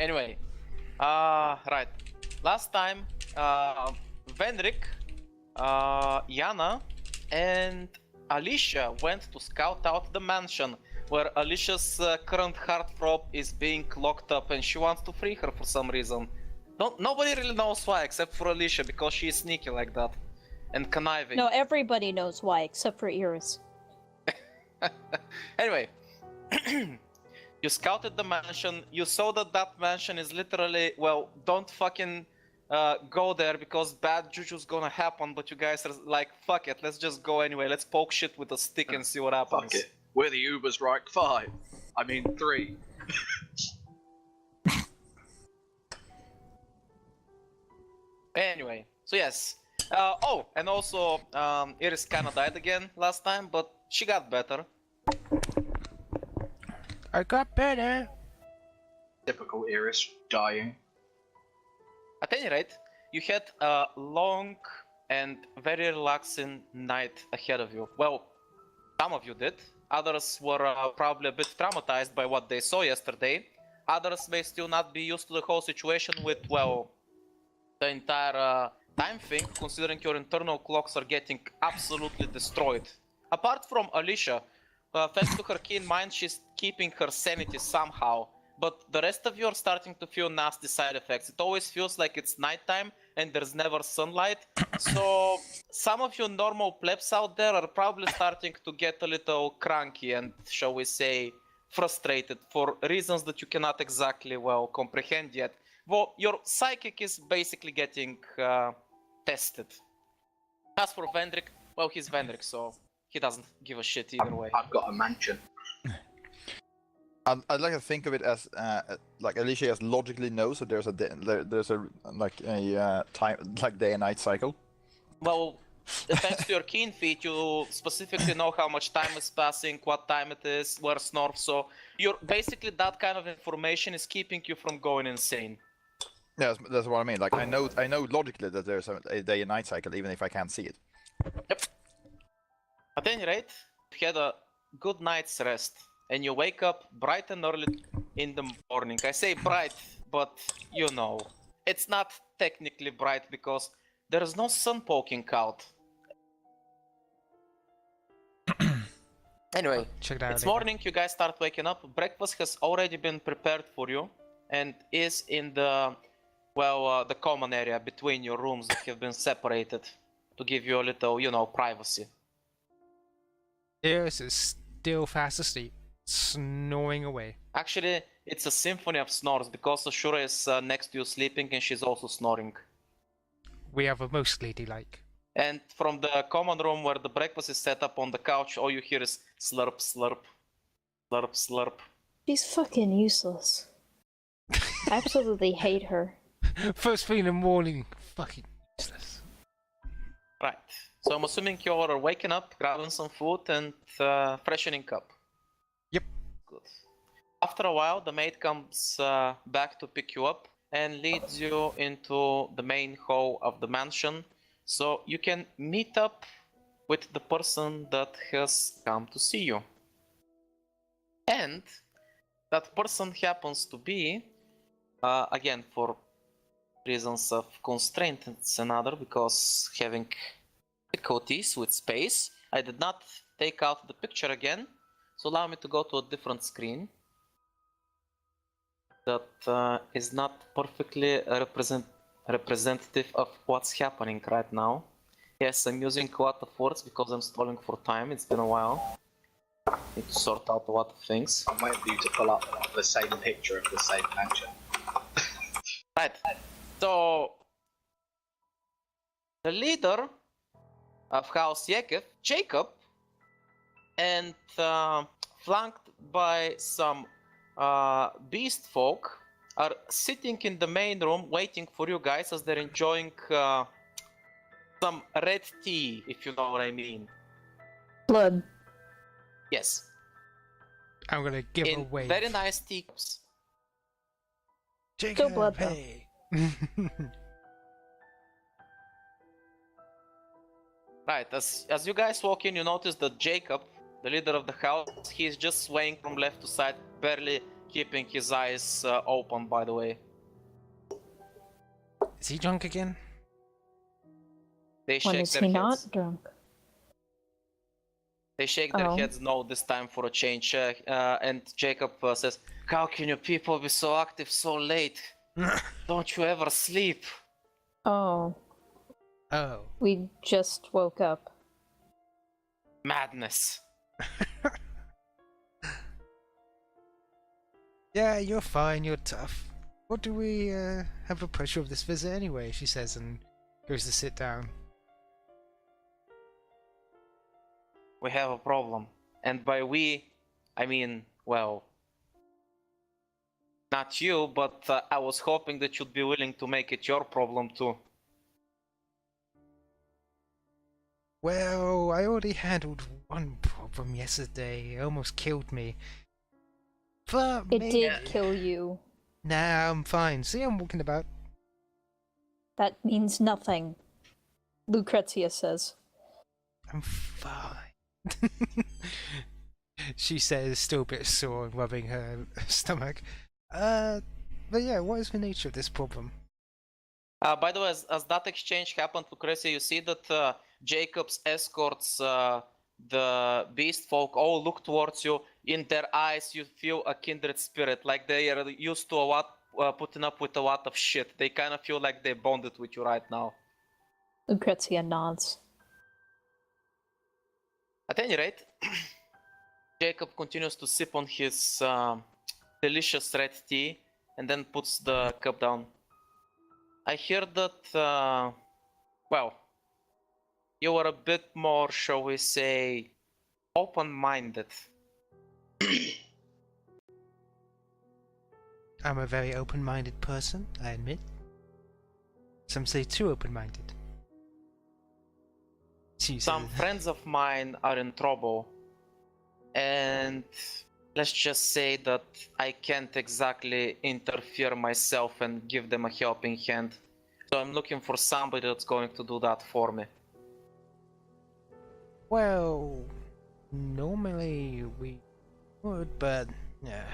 Anyway, right. Last time, Vendrick, Yana, and Alyssia went to scout out the mansion where Alicia's current heartthrob is being locked up, and she wants to free her for some reason. Nobody really knows why, except for Alyssia, because she is sneaky like that and conniving. No, everybody knows why, except for Iris. Anyway, you scouted the mansion. You saw that that mansion is literally, well, don't fucking go there because bad juju's gonna happen. But you guys are like, fuck it, let's just go anyway. Let's poke shit with a stick and see what happens. Fuck it. We're the Ubers, right? 5. I mean 3. Anyway, so yes. Oh, and also, Iris kinda died again last time, but she got better. I got better. Typical Iris dying. At any rate, you had a long and very relaxing night ahead of you. Well, some of you did. Others were probably a bit traumatized by what they saw yesterday. Others may still not be used to the whole situation with, well, the entire time thing, considering your internal clocks are getting absolutely destroyed. Apart from Alyssia, thanks to her keen mind, she's keeping her sanity somehow. But the rest of you are starting to feel nasty side effects. It always feels like it's nighttime and there's never sunlight. So some of you normal plebs out there are probably starting to get a little cranky and, shall we say, frustrated for reasons that you cannot exactly, well, comprehend yet. Well, your psychic is basically getting tested. As for Vendrick, well, he's Vendrick, so he doesn't give a shit either way. I've got a mansion. I'd like to think of it as like Alyssia just logically knows that there's a time, like day and night cycle. Well, thanks to your keen feet, you specifically know how much time is passing, what time it is, where's north. So you're basically that kind of information is keeping you from going insane. Yeah, that's what I mean. Like I know logically that there's a day and night cycle, even if I can't see it. Yep. At any rate, you had a good night's rest. And you wake up bright and early in the morning. I say bright, but you know, it's not technically bright because there is no sun poking out. Anyway, Check it out. it's later. morning, you guys start waking up. Breakfast has already been prepared for you and is in the, well, the common area between your rooms that have been separated to give you a little, you know, privacy. Iris is still fast asleep, snoring away. Actually, it's a symphony of snores because Ashura is next to you sleeping and she's also snoring. We have a most ladylike. And from the common room where the breakfast is set up on the couch, all you hear is slurp, slurp, slurp, slurp. She's fucking useless. I absolutely hate her. First thing in the morning, fucking useless. Right. So I'm assuming you're waking up, grabbing some food and freshening up. Yep. Good. After a while, the maid comes back to pick you up and leads you into the main hall of the mansion, so you can meet up with the person that has come to see you. And that person happens to be, again, for reasons of constraint, it's another, because having difficulties with space, I did not take out the picture again, so allow me to go to a different screen that is not perfectly representative of what's happening right now. Yes, I'm using a lot of words because I'm stalling for time, it's been a while. Need to sort out a lot of things. I'm waiting for you to pull up the same picture of the same mansion. Right, so the leader of House Jacob, and flanked by some beast folk, are sitting in the main room waiting for you guys as they're enjoying some red tea, if you know what I mean. Blood. Yes. I'm gonna give In away. very nice teacups. Still blood, though. Right, as you guys walk in, you notice that Jacob, the leader of the house, he is just swaying from left to side, barely keeping his eyes open, by the way. Is he drunk again? They When shake is their he heads. not drunk? They shake their Oh. heads no this time for a change. And Jacob says, "How can you people be so active so late? Don't you ever sleep?" Oh, Oh. we just woke up. Madness. Yeah, you're fine, you're tough. What do we have the pressure of this visit anyway? She says and goes to sit down. We have a problem. And by we, I mean, well, not you, but I was hoping that you'd be willing to make it your problem too. Well, I already handled one problem yesterday. It almost killed me. But It maybe... did kill you. Nah, I'm fine. See, I'm walking about. That means nothing. Lucretia says. I'm fine. She says, still a bit sore and rubbing her stomach. But yeah, what is the nature of this problem? By the way, as that exchange happened, Lucretia, you see that Jacob's escorts, the beast folk, all look towards you. In their eyes, you feel a kindred spirit, like they are used to a lot, putting up with a lot of shit. They kind of feel like they bonded with you right now. Lucretia nods. At any rate, Jacob continues to sip on his delicious red tea and then puts the cup down. I hear that, well, you were a bit more, shall we say, open-minded. I'm a very open-minded person, I admit. Some say too open-minded. She Some says, friends of mine are in trouble, and let's just say that I can't exactly interfere myself and give them a helping hand. So I'm looking for somebody that's going to do that for me. well, normally we would, but yeah,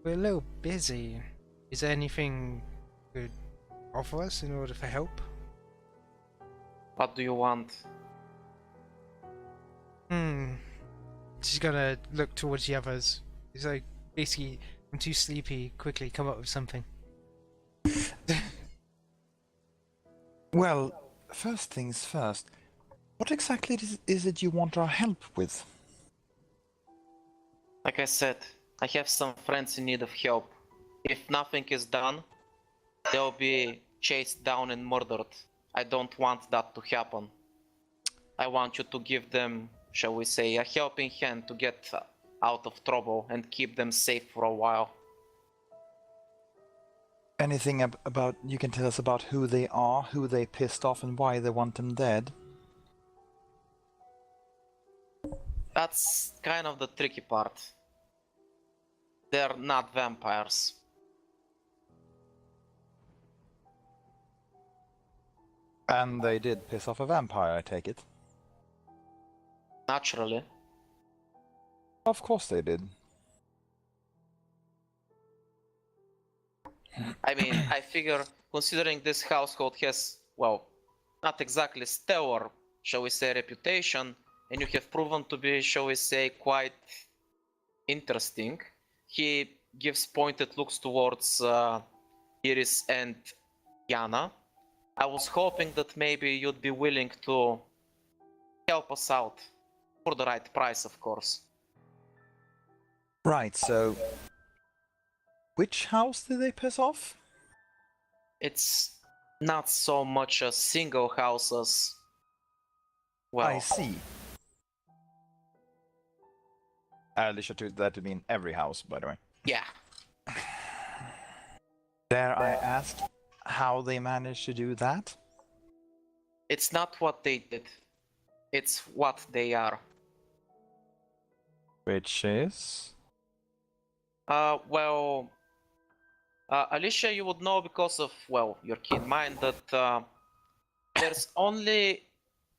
we're a little busy. Is there anything you could offer us in order for help? What do you want? She's gonna look towards the others. It's like, basically, I'm too sleepy, quickly come up with something. Well, first things first. What exactly is it you want our help with? Like I said, I have some friends in need of help. If nothing is done, they'll be chased down and murdered. I don't want that to happen. I want you to give them, shall we say, a helping hand to get out of trouble and keep them safe for a while. Anything about you can tell us about who they are, who they pissed off, and why they want them dead? That's kind of the tricky part. They're not vampires. And they did piss off a vampire, I take it. Naturally. Of course they did. I mean, I figure, considering this household has, well, not exactly stellar, shall we say, reputation, and you have proven to be, shall we say, quite interesting. He gives pointed looks towards Iris and Yana. I was hoping that maybe you'd be willing to help us out, for the right price, of course. Right, so... Which house did they piss off? It's not so much a single house as, well, I see. Alyssia took that to mean every house, by the way. yeah. Dare I ask how they managed to do that? It's not what they did. It's what they are. Which is... Well, Alyssia, you would know because of, well, your keen mind that there's only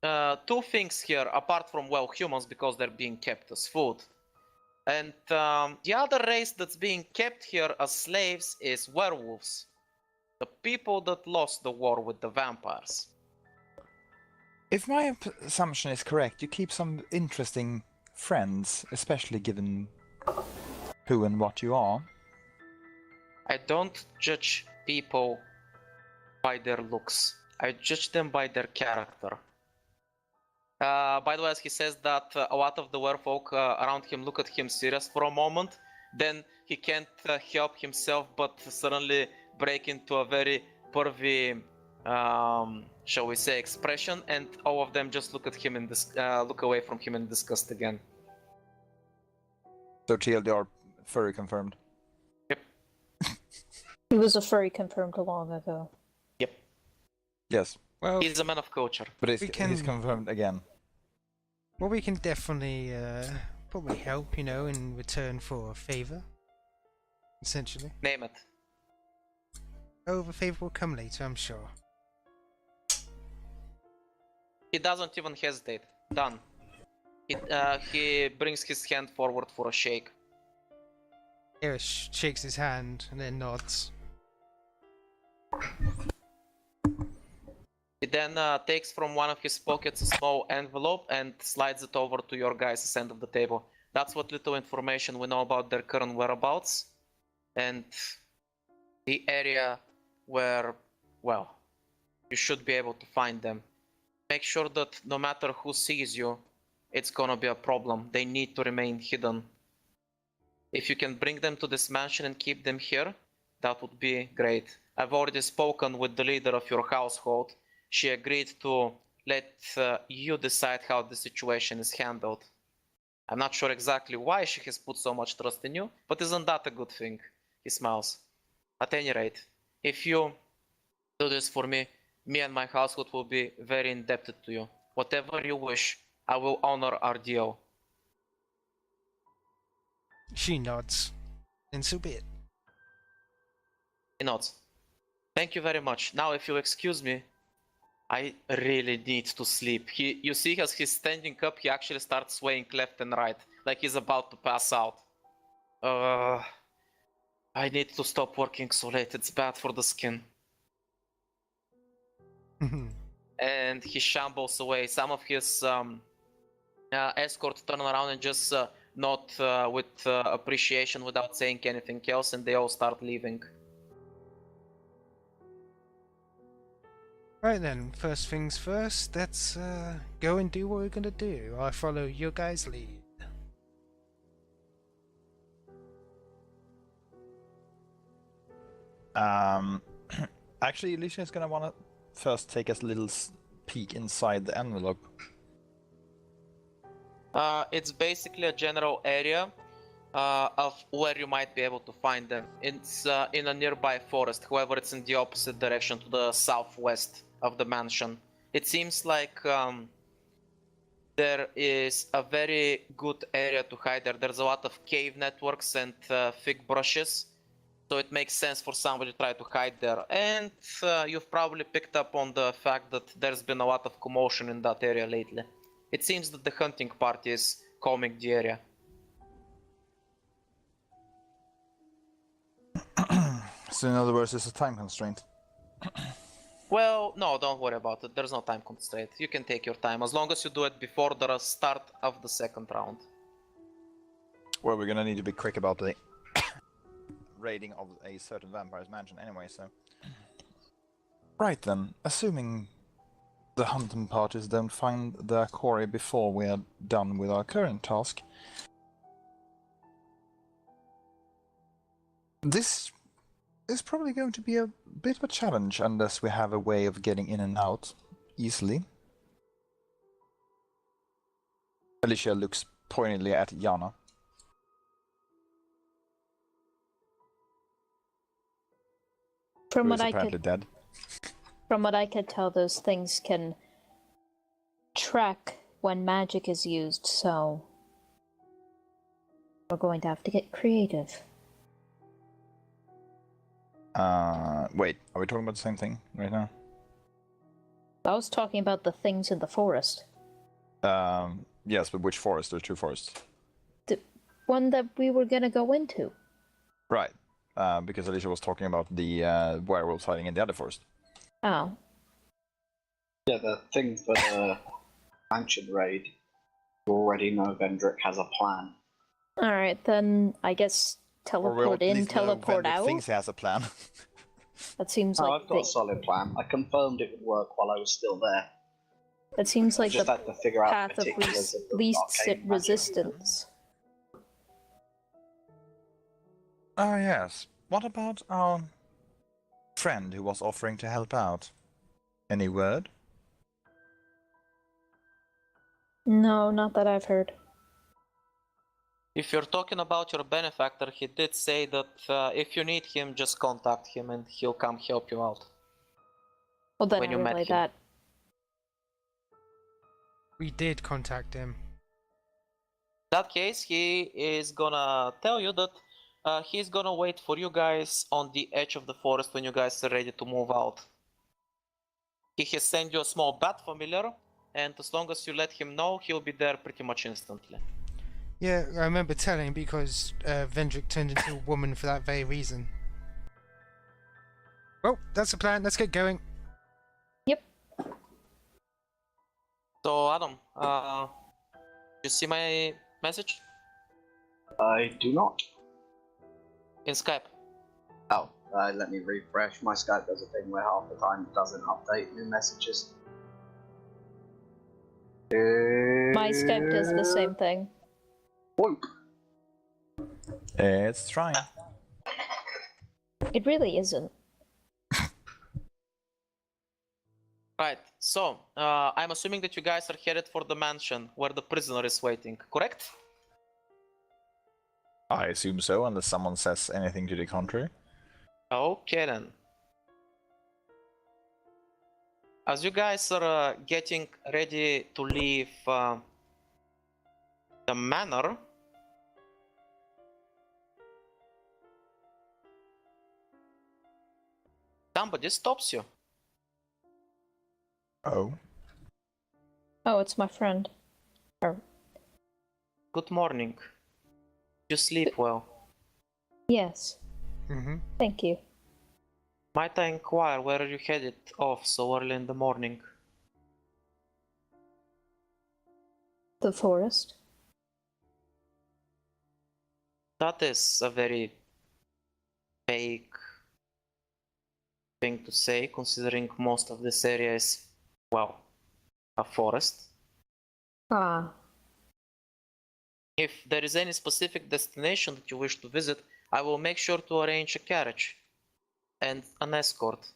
two things here, apart from, well, humans because they're being kept as food. And the other race that's being kept here as slaves is werewolves. The people that lost the war with the vampires. If my assumption is correct, you keep some interesting friends, especially given who and what you are. I don't judge people by their looks. I judge them by their character. By the way, as he says that a lot of the werewolf around him look at him serious for a moment, then he can't help himself but suddenly break into a very pervy, shall we say, expression, and all of them just look at him and look away from him in disgust again. So TLDR, furry confirmed. He was a furry confirmed long ago. Yep. Yes, Well, He's a man of culture. but We he's can- confirmed again. well, we can definitely probably help, you know, in return for a favor. Essentially. Name it. Oh, the favor will come later, I'm sure. He doesn't even hesitate. Done. He brings his hand forward for a shake. Eric shakes his hand and then nods. He then takes from one of his pockets a small envelope and slides it over to your guys' end of the table. That's what little information we know about their current whereabouts and the area where, well, you should be able to find them. Make sure that no matter who sees you, it's gonna be a problem. They need to remain hidden. If you can bring them to this mansion and keep them here, that would be great. I've already spoken with the leader of your household. She agreed to let you decide how the situation is handled. I'm not sure exactly why she has put so much trust in you, but isn't that a good thing? He smiles. At any rate, if you do this for me, me and my household will be very indebted to you. Whatever you wish, I will honor our deal. She nods. And so be it. He nods. Thank you very much. Now, if you'll excuse me, I really need to sleep. You see, as he's standing up, he actually starts swaying left and right, like he's about to pass out. I need to stop working so late. It's bad for the skin. And he shambles away. Some of his escort turn around and just nod with appreciation without saying anything else, and they all start leaving. Right then, first things first, let's go and do what we're gonna do. I follow your guys' lead. Actually, Alyssia is gonna wanna first take us a little peek inside the envelope. It's basically a general area of where you might be able to find them. It's in a nearby forest, however it's in the opposite direction to the southwest of the mansion. It seems like there is a very good area to hide there. There's a lot of cave networks and thick brushes, so it makes sense for somebody to try to hide there. And you've probably picked up on the fact that there's been a lot of commotion in that area lately. It seems that the hunting party is combing the area. So in other words, it's a time constraint. Well, no, don't worry about it. There's no time constraint. You can take your time, as long as you do it before the start of the second round. Well, we're gonna need to be quick about the raiding of a certain vampire's mansion anyway, so... Right then, assuming the hunting parties don't find their quarry before we are done with our current task, this is probably going to be a bit of a challenge unless we have a way of getting in and out easily. Alyssia looks pointedly at Yana. From Who what is I apparently could, dead. from what I could tell, those things can track when magic is used. So we're going to have to get creative. Wait, are we talking about the same thing right now? I was talking about the things in the forest. Yes, but which forest? There's two forests. one that we were gonna go into. Right. Because Alyssia was talking about the werewolves hiding in the other forest. Oh. Yeah, the thing for the mansion raid, you already know Vendrick has a plan. Alright, then I guess Or we'll teleport at in, least know teleport Vendrick out? thinks he has a plan. That seems No, like I've got a solid plan. I confirmed it would work while I was still there. that seems I like just the had to figure out path the of particulars of the least arcane magic. resistance. Ah, yes. What about our friend who was offering to help out? Any word? No, not that I've heard. If you're talking about your benefactor, he did say that if you need him, just contact him and he'll come help you out. Well, then When I you met relay him. that. We did contact him. In that case, he is gonna tell you that he's gonna wait for you guys on the edge of the forest when you guys are ready to move out. He has sent you a small bat familiar, and as long as you let him know, he'll be there pretty much instantly. Yeah, I remember telling because Vendrick turned into a woman for that very reason. Well, that's the plan. Let's get going. Yep. So, Adam, you see my message I do not. in Skype? Oh, let me refresh. My Skype does a thing where half the time it doesn't update new messages. My Skype does the same thing. Whoop. It's trying. It really isn't. Right, so I'm assuming that you guys are headed for the mansion where the prisoner is waiting, correct? I assume so, unless someone says anything to the contrary. Okay then. As you guys are getting ready to leave the manor, somebody stops you. Oh. Oh, it's my friend. Good morning. You sleep well. Yes. Mm-hmm. Thank you. Might I inquire where you headed off so early in the morning? The forest. That is a very vague thing to say, considering most of this area is, well, a forest. Ah. If there is any specific destination that you wish to visit, I will make sure to arrange a carriage and an escort.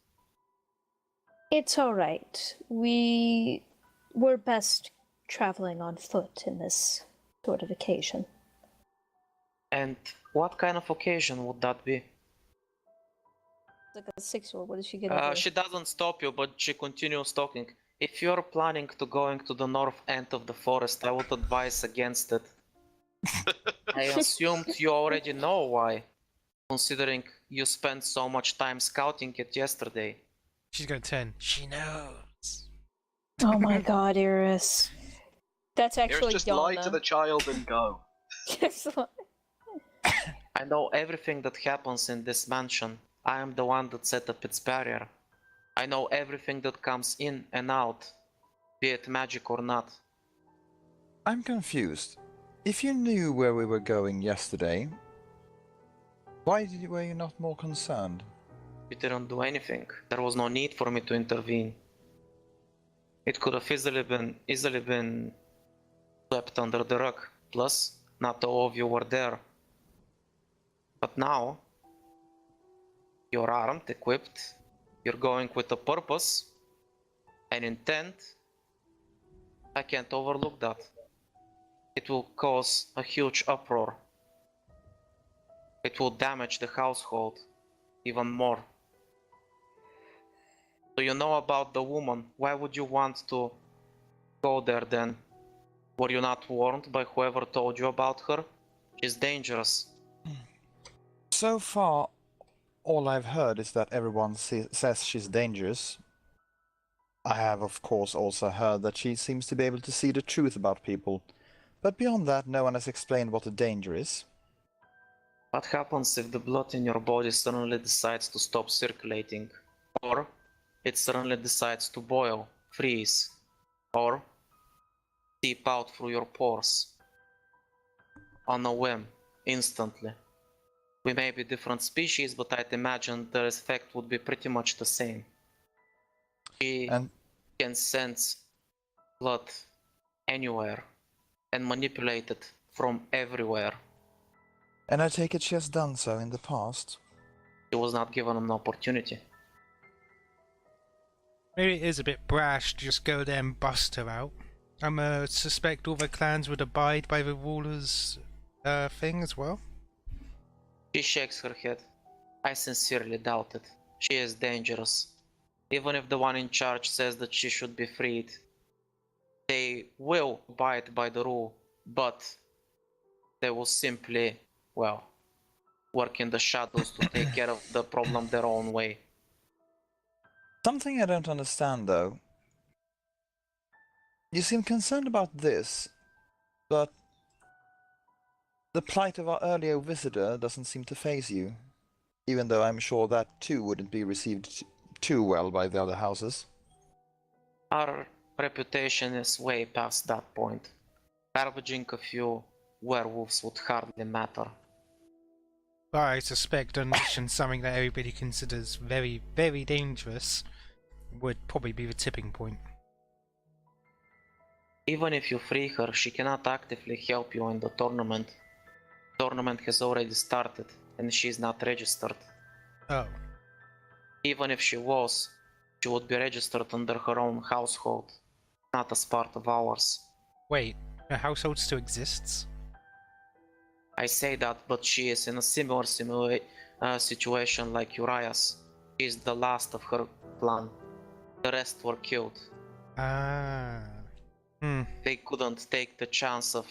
It's alright. We're best traveling on foot in this sort of occasion. And what kind of occasion would that be? Like a 6-year-old, what is she gonna do? She doesn't stop you, but she continues talking. If you're planning to going to the north end of the forest, I would advise against it. I assumed you already know why, considering you spent so much time scouting it yesterday. She's gonna turn. She knows. Oh my god, Iris. That's Here's actually just Yana. lie to the child and go. I know everything that happens in this mansion. I am the one that set up its barrier. I know everything that comes in and out, be it magic or not. I'm confused. If you knew where we were going yesterday, were you not more concerned? You didn't do anything. There was no need for me to intervene. It could have easily been swept under the rug. Plus, not all of you were there. But now, you're armed, equipped, you're going with a purpose, an intent. I can't overlook that. It will cause a huge uproar. It will damage the household even more. So you know about the woman. Why would you want to go there then? Were you not warned by whoever told you about her? She's dangerous. So far, all I've heard is that everyone says she's dangerous. I have, of course, also heard that she seems to be able to see the truth about people, But beyond that, no one has explained what the danger is. What happens if the blood in your body suddenly decides to stop circulating? Or it suddenly decides to boil, freeze, or seep out through your pores? On a whim, instantly. We may be different species, but I'd imagine the effect would be pretty much the same. She And can sense blood anywhere and manipulate it from everywhere. and I take it she has done so in the past. She was not given an opportunity. Maybe it is a bit brash to just go there and bust her out. Suspect all the clans would abide by the ruler's thing as well. She shakes her head. I sincerely doubt it. She is dangerous. Even if the one in charge says that she should be freed, they will abide by the rule, but they will simply, well, work in the shadows to take care of the problem their own way. Something I don't understand, though. You seem concerned about this, but the plight of our earlier visitor doesn't seem to faze you, even though I'm sure that too wouldn't be received too well by the other houses. Our reputation is way past that point. Ravaging a few werewolves would hardly matter. But I suspect unleashing something that everybody considers very, very dangerous would probably be the tipping point. Even if you free her, she cannot actively help you in the tournament. The tournament has already started, and she is not registered. Oh. Even if she was, she would be registered under her own household, not as part of ours. Wait, her household still exists? I say that, but she is in a similar situation like Urias. She is the last of her clan. The rest were killed. Ah. They couldn't take the chance of,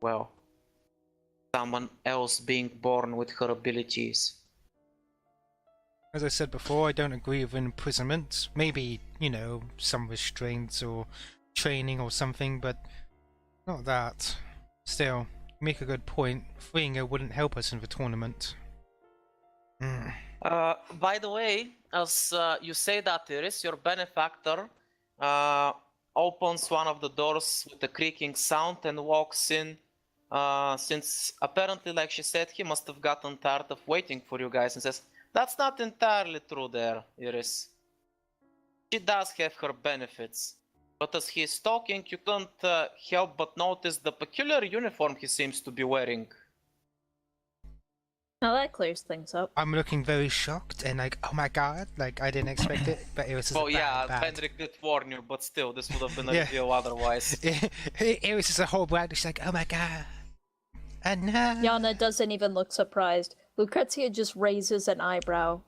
well, someone else being born with her abilities. As I said before, I don't agree with imprisonment. Maybe, some restraints or training or something, but not that. Still, you make a good point. Freeing her wouldn't help us in the tournament. By the way, as you say that, Iris, your benefactor opens one of the doors with a creaking sound and walks in, since apparently, like she said, he must have gotten tired of waiting for you guys, and says, "That's not entirely true there, Iris. She does have her benefits, but as he is talking, you can't help but notice the peculiar uniform he seems to be wearing." Now that clears things up. I'm looking very shocked and like, oh my god, like I didn't expect it, but Iris is Oh a yeah, bad. Vendrick did warn you, but still, this would have been a Yeah. reveal otherwise. Iris is a whole brand, she's like, oh my god. And Yana doesn't even look surprised. Lucretia just raises an eyebrow.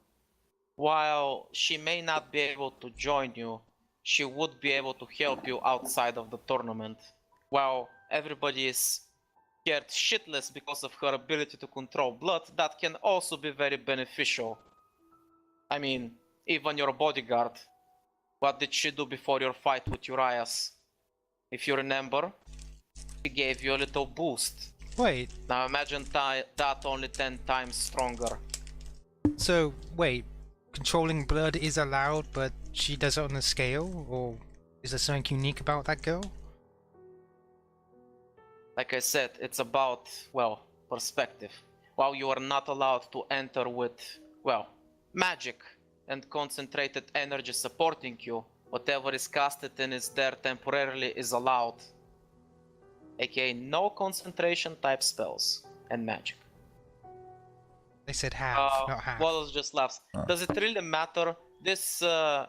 While she may not be able to join you, she would be able to help you outside of the tournament. While everybody is scared shitless because of her ability to control blood, that can also be very beneficial. I mean, even your bodyguard. What did she do before your fight with Urias? If you remember, she gave you a little boost. wait, Now imagine that only 10 times stronger. so wait, controlling blood is allowed, but she does it on a scale, or is there something unique about that girl? Like I said, it's about, well, perspective. While you are not allowed to enter with, well, magic and concentrated energy supporting you, whatever is casted and is there temporarily is allowed. AKA no concentration type spells and magic. They said half, not half. Wallace just laughs. Does it really matter? This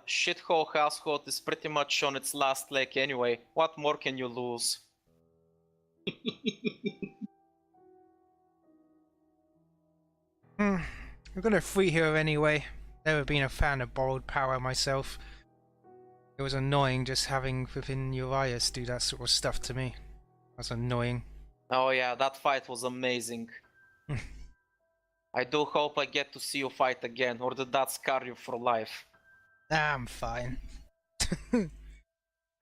shithole household is pretty much on its last leg anyway. What more can you lose? I'm gonna free her anyway. Never been a fan of borrowed power myself. It was annoying just having within Urias do that sort of stuff to me. That's annoying. Oh yeah, that fight was amazing. I do hope I get to see you fight again, or did that scar you for life? I'm fine.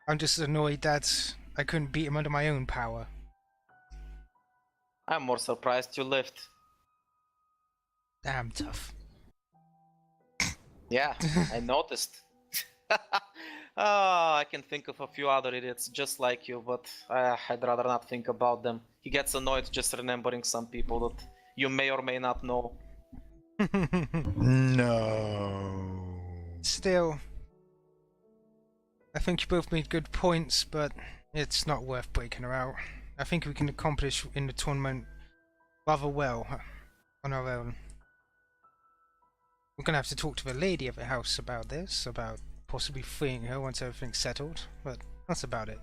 I'm just annoyed that I couldn't beat him under my own power. I'm more surprised you lived. Damn tough. Yeah, I noticed. I can think of a few other idiots just like you, but I'd rather not think about them. He gets annoyed just remembering some people that you may or may not know. No. Still, I think you both made good points, but it's not worth breaking her out. I think we can accomplish in the tournament rather well on our own. We're gonna have to talk to the lady of the house about this, about possibly freeing her once everything's settled, but that's about it.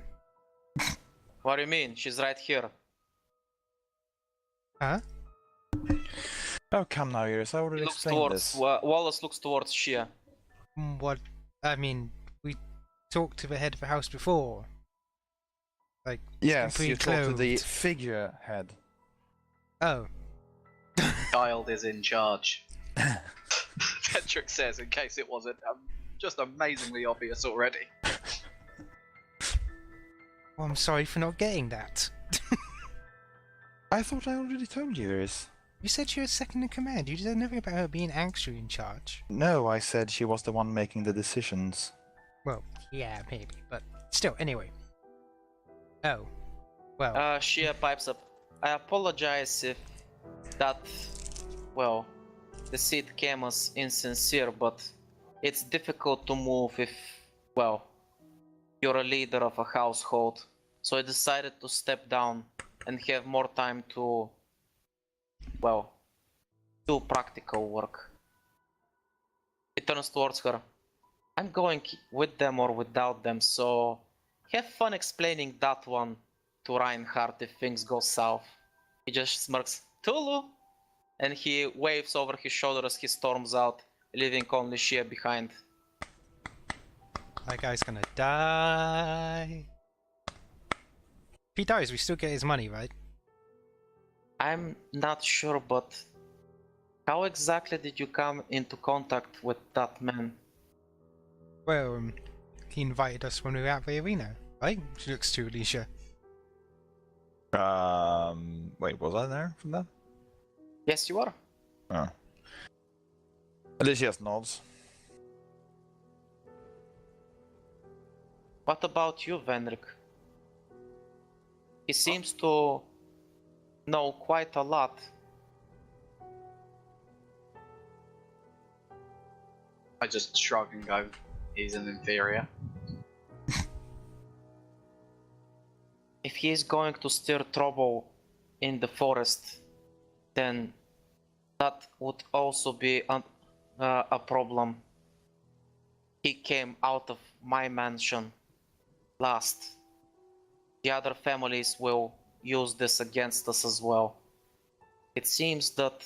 What do you mean? She's right here. Huh? Oh, come now, Iris. I He already looks explained towards, this. Wallace looks towards Shia. What? I mean, we talked to the head of the house before. Like, Yes, you completely talked to the clothed. figurehead. Oh. Child is in charge. Patrick says, in case it wasn't just amazingly obvious already. Well, I'm sorry for not getting that. I thought I already told you, Iris. You said she was second in command. You said nothing about her being actually in charge. No, I said she was the one making the decisions. Well, yeah, maybe, but still, anyway. Oh. Well. Shia pipes up. I apologize if that, well, the seed came as insincere, but it's difficult to move if, well, you're a leader of a household. So I decided to step down and have more time to, well, do practical work. He turns towards her. I'm going with them or without them, so have fun explaining that one to Reinhardt if things go south. He just smirks, Tulu! And he waves over his shoulder as he storms out, leaving only Shia behind. That guy's gonna die. If he dies, we still get his money, right? I'm not sure, but how exactly did you come into contact with that man? Well, he invited us when we were at the arena, right? She looks to Alyssia. Wait, was I there from that? Yes, you are. Oh. Alyssia nods. What about you, Venrik? He seems to know quite a lot. I just shrug and go, he's an inferior. If he is going to stir trouble in the forest, then that would also be a problem. He came out of my mansion last. The other families will use this against us as well. It seems that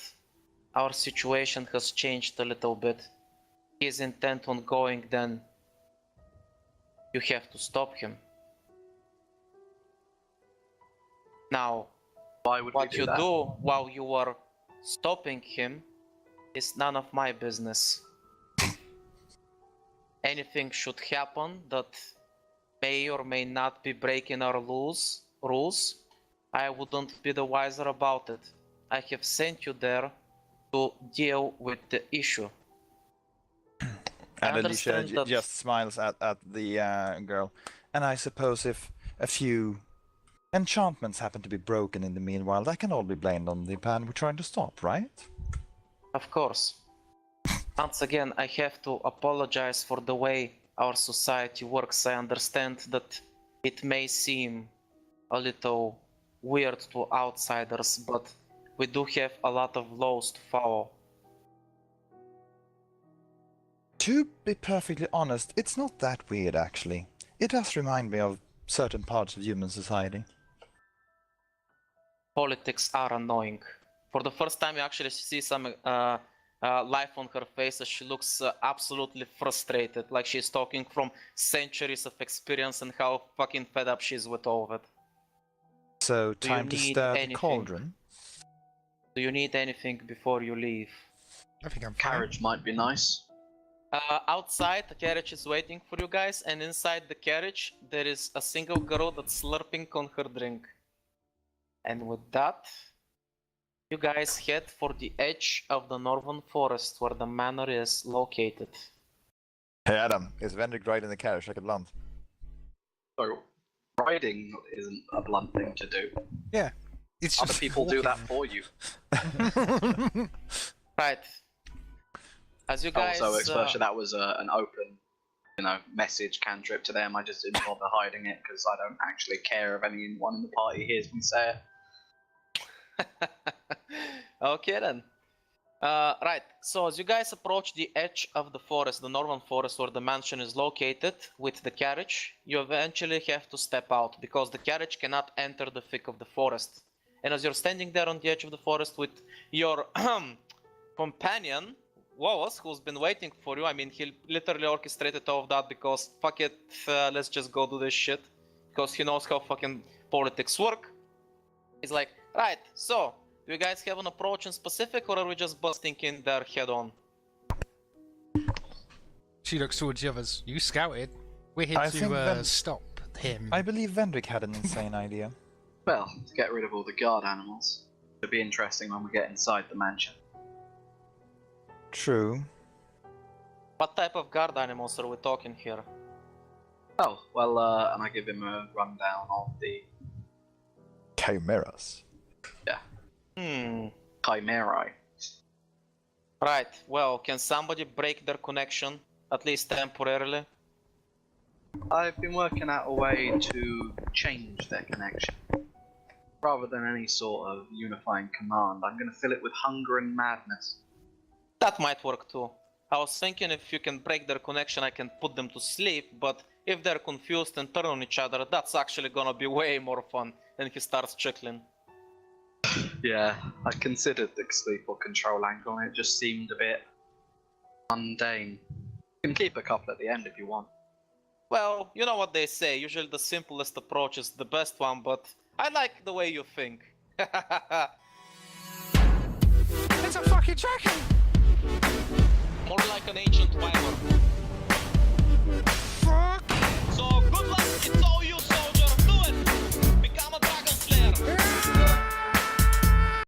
our situation has changed a little bit. He is intent on going, then you have to stop him. Now, Why would what we you that? do while you are stopping him is none of my business. Anything should happen that may or may not be breaking our rules, I wouldn't be the wiser about it. I have sent you there to deal with the issue. I And Alyssia understand that- just smiles at the girl. And I suppose if a few enchantments happen to be broken in the meanwhile, that can all be blamed on the plan we're trying to stop, right? Of course. Once again, I have to apologize for the way our society works. I understand that it may seem a little weird to outsiders, but we do have a lot of laws to follow. To be perfectly honest, it's not that weird actually. It does remind me of certain parts of human society. Politics are annoying. For the first time, you actually see some life on her face as she looks absolutely frustrated, like she's talking from centuries of experience and how fucking fed up she is with all of it. So Do you time to need stir the anything? cauldron. Do you need anything before you leave? I think I'm fine. Carriage might be nice. Outside, the carriage is waiting for you guys, and inside the carriage, there is a single girl that's slurping on her drink. And with that, You guys head for the edge of the northern forest where the manor is located. Hey Adam, is Vendrick riding the carriage like a blunt? So, riding isn't a blunt thing to do. Yeah. It's Other just people do that walking. for you. Right. As you guys... Also, especially that was an open, message cantrip to them. I just didn't bother hiding it because I don't actually care if anyone in the party hears me say it. Okay then. Right, so as you guys approach the edge of the forest, the northern forest where the mansion is located with the carriage, you eventually have to step out because the carriage cannot enter the thick of the forest. And as you're standing there on the edge of the forest with your companion, Wallace, who's been waiting for you, I mean, he literally orchestrated all of that because fuck it, let's just go do this shit. Because he knows how fucking politics work. He's like, right, so, do you guys have an approach in specific, or are we just busting in there head on? She looks towards the others. You scouted. We're here I think to then- stop him. I believe Vendrick had an insane idea. Well, to get rid of all the guard animals. It'll be interesting when we get inside the mansion. True. What type of guard animals are we talking here? Oh, well, and I give him a rundown of the Chimeras. Chimerae. Right, well, can somebody break their connection, at least temporarily? I've been working out a way to change their connection. Rather than any sort of unifying command, I'm going to fill it with hunger and madness. That might work too. I was thinking if you can break their connection, I can put them to sleep, but if they're confused and turn on each other, that's actually gonna be way more fun. Then he starts chuckling. Yeah, I considered the sleep or control angle and it just seemed a bit mundane. You can keep a couple at the end if you want. Well, you know what they say, usually the simplest approach is the best one, but I like the way you think. It's a fucking dragon! More like an ancient wyvern.